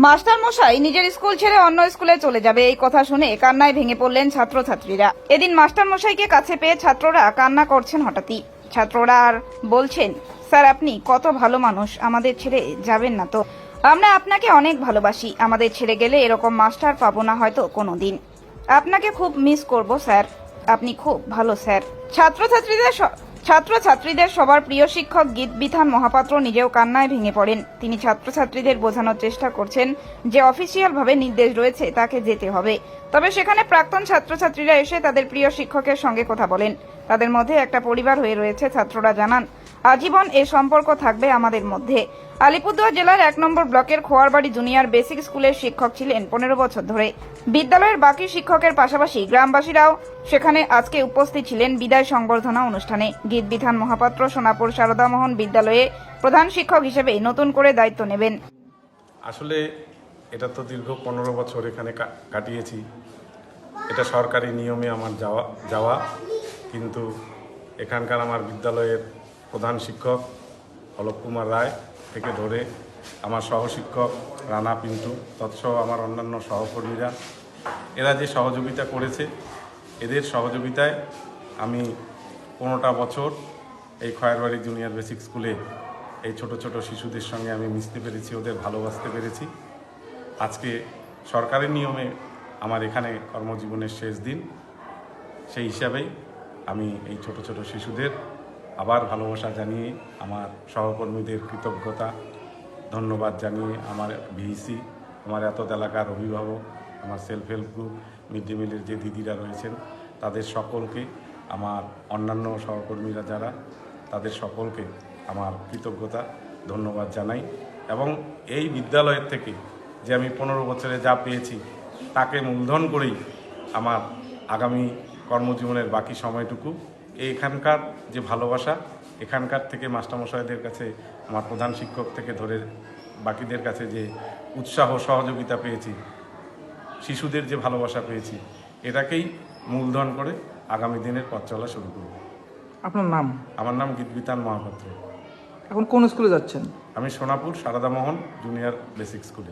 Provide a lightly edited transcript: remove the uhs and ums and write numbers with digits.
Master মশাই নিজের school ছেড়ে অন্য স্কুলে চলে যাবে এই কথা শুনে কান্নায় ভেঙে পড়লেন ছাত্রছাত্রীরা। এদিন মাস্টার মশাইকে কাছে পেয়ে ছাত্ররা কান্না করছেন হঠাৎই। ছাত্ররা আর বলছেন, স্যার আপনি কত ভালো মানুষ, আমাদের ছেড়ে যাবেন না তো? আমরা আপনাকে অনেক ভালোবাসি, আমাদের ছেড়ে গেলে এরকম মাস্টার পাবো না হয়তো কোনোদিন। আপনাকে খুব মিস করব স্যার, আপনি খুব ভালো স্যার। ছাত্রছাত্রীদের সবার প্রিয় শিক্ষক গীতবিতান মহাপাত্র নিজেও কান্নায় ভেঙে পড়েন। তিনি ছাত্রছাত্রীদের বোঝানোর চেষ্টা করছেন যে অফিসিয়ালভাবে নির্দেশ রয়েছে তাকে যেতে হবে, তবে সেখানে প্রাক্তন ছাত্রছাত্রীরা এসে তাদের প্রিয় শিক্ষকের সঙ্গে কথা বলেন। তাদের মধ্যে একটা পরিবার হয়ে রয়েছে। ছাত্ররা জানান, আজীবন এই সম্পর্ক থাকবে আমাদের মধ্যে। আলিপুরদুয়ার জেলার 1 নম্বর ব্লকের খোয়ারবাড়ি জুনিয়র বেসিক স্কুলের শিক্ষক ছিলেন 15 বছর ধরে। বিদ্যালয়ের বাকি শিক্ষকের পাশাপাশি গ্রামবাসীরাও সেখানে আজকে উপস্থিত ছিলেন বিদায় সংবর্ধনা অনুষ্ঠানে। গীতবিতান মহাপাত্র সোনাপুর সারদা মোহন বিদ্যালয়ে প্রধান শিক্ষক হিসেবে নতুন করে দায়িত্ব নেবেন। আসলে এটা তো দীর্ঘ 15 বছর এখানে কাটিয়েছি। এটা সরকারি নিয়মে আমার যাওয়া কিন্তু এখানকার আমার বিদ্যালয়ের প্রধান শিক্ষক অলোক কুমার রায় থেকে ধরে আমার সহশিক্ষক রানা পিন্টু তৎসহ আমার অন্যান্য সহকর্মীরা, এরা যে সহযোগিতা করেছে, এদের সহযোগিতায় আমি 15টা বছর এই খয়েরবাড়ি জুনিয়র বেসিক স্কুলে এই ছোট ছোট শিশুদের সঙ্গে আমি মিশতে পেরেছি, ওদের ভালোবাসতে পেরেছি। আজকে সরকারি নিয়মে আমার এখানে কর্মজীবনের শেষ দিন, সেই হিসাবেই আমি এই ছোট ছোট শিশুদের আবার ভালোবাসা জানিয়ে, আমার সহকর্মীদের কৃতজ্ঞতা ধন্যবাদ জানিয়ে, আমার ভিসি, আমার এত এলাকার অভিভাবক, আমার self help group, mid day মিলের যে দিদিরা রয়েছেন তাদের সকলকে, আমার অন্যান্য সহকর্মীরা যারা, তাদের সকলকে আমার কৃতজ্ঞতা ধন্যবাদ জানাই। এবং এই বিদ্যালয়ের থেকে যে আমি 15 বছরে যা পেয়েছি তাকে মূলধন করেই আমার আগামী কর্মজীবনের বাকি সময়টুকু এখানকার যে ভালোবাসা, এখানকার থেকে মাস্টারমশাইদের কাছে, আমার প্রধান শিক্ষক থেকে ধরে বাকিদের কাছে যে উৎসাহ সহযোগিতা পেয়েছি, শিশুদের যে ভালোবাসা পেয়েছি, এটাকেই মূলধন করে আগামী দিনের পথ চলা শুরু করব। আপনার নাম? আমার নাম গীতবিতান মহাপাত্র। এখন কোন স্কুলে যাচ্ছেন? আমি সোনাপুর সারদা মোহন জুনিয়র বেসিক স্কুলে।